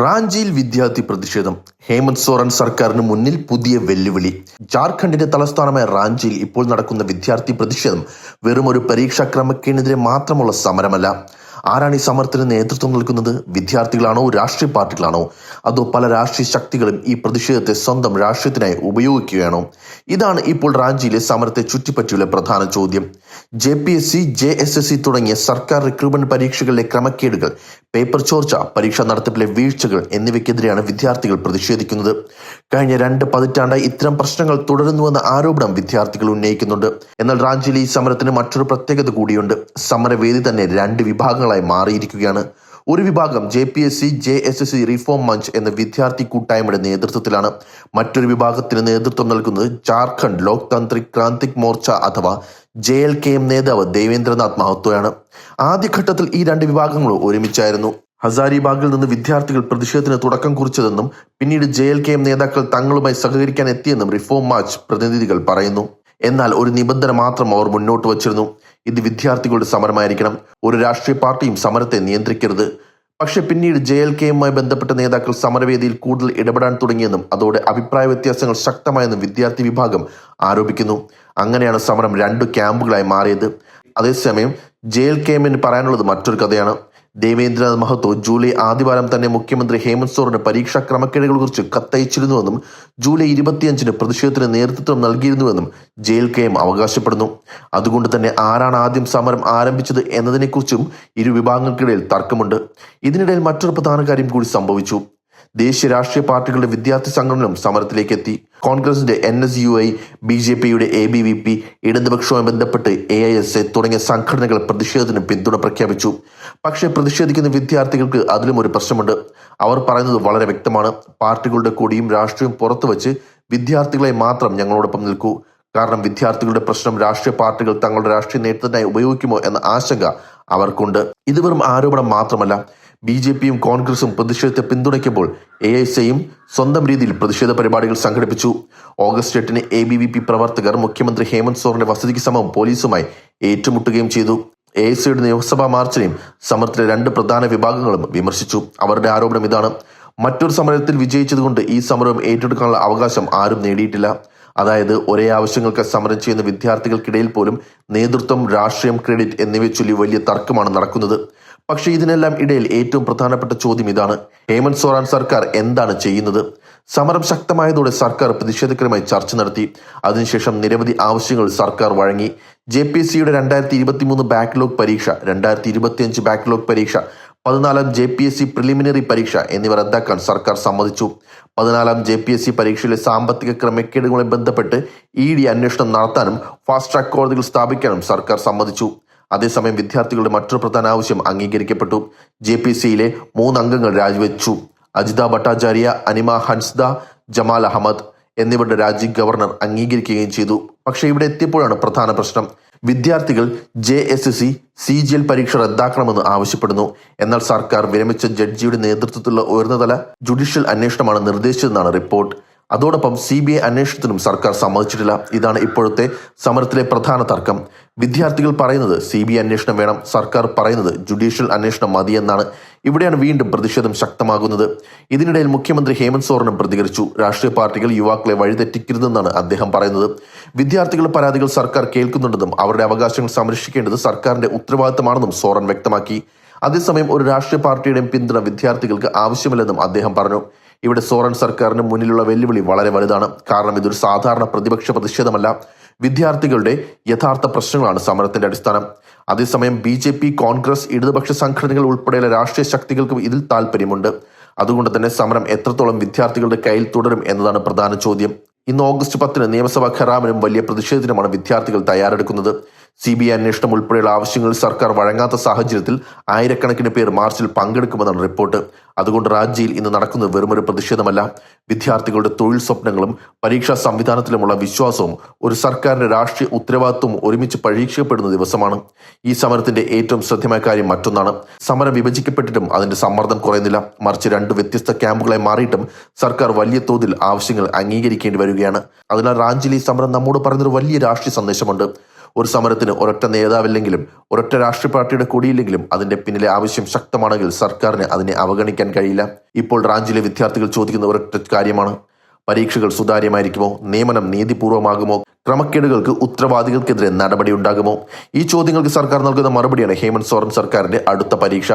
റാഞ്ചിയിൽ വിദ്യാർത്ഥി പ്രതിഷേധം. ഹേമന്ത് സോറൻ സർക്കാരിന് മുന്നിൽ പുതിയ വെല്ലുവിളി. ജാർഖണ്ഡിന്റെ തലസ്ഥാനമായ റാഞ്ചിയിൽ ഇപ്പോൾ നടക്കുന്ന വിദ്യാർത്ഥി പ്രതിഷേധം വെറും ഒരു പരീക്ഷാ ക്രമക്കേടിനെതിരെ മാത്രമുള്ള സമരമല്ല. ആരാണ് ഈ സമരത്തിന് നേതൃത്വം നൽകുന്നത്? വിദ്യാർത്ഥികളാണോ, രാഷ്ട്രീയ പാർട്ടികളാണോ, അതോ പല രാഷ്ട്രീയ ശക്തികളും ഈ പ്രതിഷേധത്തെ സ്വന്തം രാഷ്ട്രീയത്തിനായി ഉപയോഗിക്കുകയാണോ? ഇതാണ് ഇപ്പോൾ റാഞ്ചിയിലെ സമരത്തെ ചുറ്റിപ്പറ്റിയുള്ള പ്രധാന ചോദ്യം. JPSC, JSSC തുടങ്ങിയ സർക്കാർ റിക്രൂട്ട്മെന്റ് പരീക്ഷകളിലെ ക്രമക്കേടുകൾ, പേപ്പർ ചോർച്ച, പരീക്ഷാ നടത്തിപ്പിലെ വീഴ്ചകൾ എന്നിവയ്ക്കെതിരെയാണ് വിദ്യാർത്ഥികൾ പ്രതിഷേധിക്കുന്നത്. കഴിഞ്ഞ 2 പതിറ്റാണ്ടായി ഇത്തരം പ്രശ്നങ്ങൾ തുടരുന്നുവെന്ന ആരോപണം വിദ്യാർത്ഥികൾ ഉന്നയിക്കുന്നുണ്ട്. എന്നാൽ റാഞ്ചിയിലെ ഈ സമരത്തിന് മറ്റൊരു പ്രത്യേകത കൂടിയുണ്ട്. സമരവേദി തന്നെ 2 വിഭാഗങ്ങളായി മാറിയിരിക്കുകയാണ്. ഒരു വിഭാഗം JPSC, JSSC റിഫോം മഞ്ച് എന്ന വിദ്യാർത്ഥി കൂട്ടായ്മയുടെ നേതൃത്വത്തിലാണ്. മറ്റൊരു വിഭാഗത്തിന് നേതൃത്വം നൽകുന്നത് ജാർഖണ്ഡ് ലോക് താന്ത്രിക് ക്രാന്തിക് മോർച്ച അഥവാ JLKM നേതാവ് ദേവേന്ദ്രനാഥ് മഹത്തോയാണ്. ആദ്യഘട്ടത്തിൽ ഈ 2 വിഭാഗങ്ങളും ഒരുമിച്ചായിരുന്നു. ഹസാരിബാഗിൽ നിന്ന് വിദ്യാർത്ഥികൾ പ്രതിഷേധത്തിന് തുടക്കം കുറിച്ചതെന്നും പിന്നീട് JLKM നേതാക്കൾ തങ്ങളുമായി സഹകരിക്കാൻ എത്തിയെന്നും റിഫോം മാർച്ച് പ്രതിനിധികൾ പറയുന്നു. എന്നാൽ ഒരു നിബന്ധന മാത്രം അവർ മുന്നോട്ട് വച്ചിരുന്നു. ഇത് വിദ്യാർത്ഥികളുടെ സമരമായിരിക്കണം. ഒരു രാഷ്ട്രീയ പാർട്ടിയും സമരത്തെ നിയന്ത്രിക്കരുത്. പക്ഷെ പിന്നീട് JLKയുമായി ബന്ധപ്പെട്ട നേതാക്കൾ സമരവേദിയിൽ കൂടുതൽ ഇടപെടാൻ തുടങ്ങിയെന്നും അതോടെ അഭിപ്രായ വ്യത്യാസങ്ങൾ ശക്തമായെന്നും വിദ്യാർത്ഥി വിഭാഗം ആരോപിക്കുന്നു. അങ്ങനെയാണ് സമരം 2 ക്യാമ്പുകളായി മാറിയത്. അതേസമയം JLKമിന് പറയാനുള്ളത് മറ്റൊരു കഥയാണ്. ദേവേന്ദ്രനാഥ് മഹത്തോ ജൂലൈ ആദ്യവാരം തന്നെ മുഖ്യമന്ത്രി ഹേമന്ത് സോറന് പരീക്ഷാ ക്രമക്കേടുകളെ കുറിച്ച് കത്തയച്ചിരുന്നുവെന്നും ജൂലൈ 25-ന് പ്രതിഷേധത്തിന് നേതൃത്വം നൽകിയിരുന്നുവെന്നും JLKM അവകാശപ്പെടുന്നു. അതുകൊണ്ട് തന്നെ ആരാണ് ആദ്യം സമരം ആരംഭിച്ചത് എന്നതിനെക്കുറിച്ചും ഇരു വിഭാഗങ്ങൾക്കിടയിൽ തർക്കമുണ്ട്. ഇതിനിടയിൽ മറ്റൊരു പ്രധാന കാര്യം കൂടി സംഭവിച്ചു. ദേശീയ രാഷ്ട്രീയ പാർട്ടികളുടെ വിദ്യാർത്ഥി സംഘടനകളും സമരത്തിലേക്ക് എത്തി. കോൺഗ്രസിന്റെ NSUI, BJPയുടെ ABVP, ഇടതുപക്ഷവുമായി ബന്ധപ്പെട്ട് AISA തുടങ്ങിയ സംഘടനകൾ പ്രതിഷേധത്തിന് പിന്തുണ പ്രഖ്യാപിച്ചു. പക്ഷേ പ്രതിഷേധിക്കുന്ന വിദ്യാർത്ഥികൾക്ക് അതിലും ഒരു പ്രശ്നമുണ്ട്. അവർ പറയുന്നത് വളരെ വ്യക്തമാണ്. പാർട്ടികളുടെ കൊടിയും രാഷ്ട്രീയവും പുറത്തുവച്ച് വിദ്യാർത്ഥികളെ മാത്രം ഞങ്ങളോടൊപ്പം നിൽക്കൂ. കാരണം വിദ്യാർത്ഥികളുടെ പ്രശ്നം രാഷ്ട്രീയ പാർട്ടികൾ തങ്ങളുടെ രാഷ്ട്രീയ നേട്ടത്തിനായി ഉപയോഗിക്കുമോ എന്ന ആശങ്ക അവർക്കുണ്ട്. ഇത് വെറും ആരോപണം മാത്രമല്ല. BJPയും കോൺഗ്രസും പ്രതിഷേധത്തെ പിന്തുണയ്ക്കുമ്പോൾ AISAയും സ്വന്തം രീതിയിൽ പ്രതിഷേധ പരിപാടികൾ സംഘടിപ്പിച്ചു. ഓഗസ്റ്റ് 8-ന് ABVP പ്രവർത്തകർ മുഖ്യമന്ത്രി ഹേമന്ത് സോറന്റെ വസതിക്ക് സമീപം പോലീസുമായി ഏറ്റുമുട്ടുകയും ചെയ്തു. AISAയുടെ നിയമസഭാ മാർച്ചിനെയും സമരത്തിലെ 2 പ്രധാന വിഭാഗങ്ങളും വിമർശിച്ചു. അവരുടെ ആരോപണം ഇതാണ്: മറ്റൊരു സമരത്തിൽ വിജയിച്ചതുകൊണ്ട് ഈ സമരം ഏറ്റെടുക്കാനുള്ള അവകാശം ആരും നേടിയിട്ടില്ല. അതായത് ഒരേ ആവശ്യങ്ങൾക്ക് സമരം ചെയ്യുന്ന വിദ്യാർത്ഥികൾക്കിടയിൽ പോലും നേതൃത്വം, രാഷ്ട്രീയം, ക്രെഡിറ്റ് എന്നിവയെ ചൊല്ലി വലിയ തർക്കമാണ് നടക്കുന്നത്. പക്ഷേ ഇതിനെല്ലാം ഇടയിൽ ഏറ്റവും പ്രധാനപ്പെട്ട ചോദ്യം ഇതാണ്: ഹേമന്ത് സോറൻ സർക്കാർ എന്താണ് ചെയ്യുന്നത്? സമരം ശക്തമായതോടെ സർക്കാർ പ്രതിഷേധകരുമായി ചർച്ച നടത്തി. അതിനുശേഷം നിരവധി ആവശ്യങ്ങൾ സർക്കാർ വഴങ്ങി. JPSCയുടെ 2023 ബാക്ക്ലോഗ് പരീക്ഷ, 2025 ബാക്ക്ലോഗ് പരീക്ഷ, 14ാം JPSC പ്രിലിമിനറി പരീക്ഷ എന്നിവ റദ്ദാക്കാൻ സർക്കാർ സമ്മതിച്ചു. 14ാം JPSC പരീക്ഷയിലെ സാമ്പത്തിക ക്രമക്കേടുകളുമായി ബന്ധപ്പെട്ട് ED അന്വേഷണം നടത്താനും ഫാസ്റ്റ് ട്രാക്ക് കോടതികൾ സ്ഥാപിക്കാനും സർക്കാർ സമ്മതിച്ചു. അതേസമയം വിദ്യാർത്ഥികളുടെ മറ്റൊരു പ്രധാന ആവശ്യം അംഗീകരിക്കപ്പെട്ടു. JPSCയിലെ 3 അംഗങ്ങൾ രാജിവെച്ചു. അജിത ഭട്ടാചാര്യ, അനിമ ഹൻസ്ദ, ജമാൽ അഹമ്മദ് എന്നിവരുടെ രാജി ഗവർണർ അംഗീകരിക്കുകയും ചെയ്തു. പക്ഷേ ഇവിടെ എത്തിയപ്പോഴാണ് പ്രധാന പ്രശ്നം. വിദ്യാർത്ഥികൾ JSSC CGL പരീക്ഷ റദ്ദാക്കണമെന്ന് ആവശ്യപ്പെടുന്നു. എന്നാൽ സർക്കാർ വിരമിച്ച ജഡ്ജിയുടെ നേതൃത്വത്തിലുള്ള ഉയർന്നതല ജുഡീഷ്യൽ അന്വേഷണമാണ് നിർദ്ദേശിച്ചതെന്നാണ് റിപ്പോർട്ട്. അതോടൊപ്പം CBI അന്വേഷണത്തിനും സർക്കാർ സമ്മതിച്ചിട്ടില്ല. ഇതാണ് ഇപ്പോഴത്തെ സമരത്തിലെ പ്രധാന തർക്കം. വിദ്യാർത്ഥികൾ പറയുന്നത് CBI അന്വേഷണം വേണം, സർക്കാർ പറയുന്നത് ജുഡീഷ്യൽ അന്വേഷണം മതിയെന്നാണ്. ഇവിടെയാണ് വീണ്ടും പ്രതിഷേധം ശക്തമാകുന്നത്. ഇതിനിടയിൽ മുഖ്യമന്ത്രി ഹേമന്ത് സോറനും പ്രതികരിച്ചു. രാഷ്ട്രീയ പാർട്ടികൾ യുവാക്കളെ വഴിതെറ്റിക്കരുതെന്നാണ് അദ്ദേഹം പറയുന്നത്. വിദ്യാർത്ഥികളുടെ പരാതികൾ സർക്കാർ കേൾക്കുന്നുണ്ടെന്നും അവരുടെ അവകാശങ്ങൾ സംരക്ഷിക്കേണ്ടത് സർക്കാരിന്റെ ഉത്തരവാദിത്തമാണെന്നും സോറൻ വ്യക്തമാക്കി. അതേസമയം ഒരു രാഷ്ട്രീയ പാർട്ടിയുടെയും പിന്തുണ വിദ്യാർത്ഥികൾക്ക് ആവശ്യമില്ലെന്നും അദ്ദേഹം പറഞ്ഞു. ഇവിടെ സോറൻ സർക്കാരിന് മുന്നിലുള്ള വെല്ലുവിളി വളരെ വലുതാണ്. കാരണം ഇതൊരു സാധാരണ പ്രതിപക്ഷ പ്രതിഷേധമല്ല. വിദ്യാർത്ഥികളുടെ യഥാർത്ഥ പ്രശ്നങ്ങളാണ് സമരത്തിന്റെ അടിസ്ഥാനം. അതേസമയം BJP, കോൺഗ്രസ്, ഇടതുപക്ഷ സംഘടനകൾ ഉൾപ്പെടെയുള്ള രാഷ്ട്രീയ ശക്തികൾക്കും ഇതിൽ താല്പര്യമുണ്ട്. അതുകൊണ്ട് തന്നെ സമരം എത്രത്തോളം വിദ്യാർത്ഥികളുടെ കയ്യിൽ തുടരും എന്നതാണ് പ്രധാന ചോദ്യം. ഇന്ന് ഓഗസ്റ്റ് 10-ന് നിയമസഭാ ഖരാമിനും വലിയ പ്രതിഷേധത്തിനുമാണ് വിദ്യാർത്ഥികൾ തയ്യാറെടുക്കുന്നത്. CBI അന്വേഷണം ഉൾപ്പെടെയുള്ള ആവശ്യങ്ങൾ സർക്കാർ വഴങ്ങാത്ത സാഹചര്യത്തിൽ ആയിരക്കണക്കിന് പേർ മാർച്ചിൽ പങ്കെടുക്കുമെന്നാണ് റിപ്പോർട്ട്. അതുകൊണ്ട് റാഞ്ചിയിൽ ഇന്ന് നടക്കുന്നത് വെറുമൊരു പ്രതിഷേധമല്ല. വിദ്യാർത്ഥികളുടെ തൊഴിൽ സ്വപ്നങ്ങളും പരീക്ഷാ സംവിധാനത്തിലുമുള്ള വിശ്വാസവും ഒരു സർക്കാരിന്റെ രാഷ്ട്രീയ ഉത്തരവാദിത്വവും ഒരുമിച്ച് പരീക്ഷിക്കപ്പെടുന്ന ദിവസമാണ്. ഈ സമരത്തിന്റെ ഏറ്റവും ശ്രദ്ധേയമായ കാര്യം മറ്റൊന്നാണ്. സമരം വിഭജിക്കപ്പെട്ടിട്ടും അതിന്റെ സമ്മർദ്ദം കുറയുന്നില്ല. മറിച്ച് 2 വ്യത്യസ്ത ക്യാമ്പുകളായി മാറിയിട്ടും സർക്കാർ വലിയ തോതിൽ ആവശ്യങ്ങൾ അംഗീകരിക്കേണ്ടി വരികയാണ്. അതിനാൽ റാഞ്ചിയിൽ ഈ സമരം നമ്മോട് പറയുന്നൊരു വലിയ രാഷ്ട്രീയ സന്ദേശമുണ്ട്. ഒരു സമരത്തിന് ഒരൊറ്റ നേതാവില്ലെങ്കിലും ഒരൊറ്റ രാഷ്ട്രീയ പാർട്ടിയുടെ കൊടിയില്ലെങ്കിലും അതിന്റെ പിന്നിലെ ആവശ്യം ശക്തമാണെങ്കിൽ സർക്കാരിന് അതിനെ അവഗണിക്കാൻ കഴിയില്ല. ഇപ്പോൾ റാഞ്ചിയിലെ വിദ്യാർത്ഥികൾ ചോദിക്കുന്ന ഒരൊറ്റ കാര്യമാണ്: പരീക്ഷകൾ സുതാര്യമായിരിക്കുമോ? നിയമനം നീതിപൂർവമാകുമോ? ക്രമക്കേടുകൾക്ക് ഉത്തരവാദികൾക്കെതിരെ നടപടി ഉണ്ടാകുമോ? ഈ ചോദ്യങ്ങൾക്ക് സർക്കാർ നൽകുന്ന മറുപടിയാണ് ഹേമന്ത് സോറൻ സർക്കാരിന്റെ അടുത്ത പരീക്ഷ.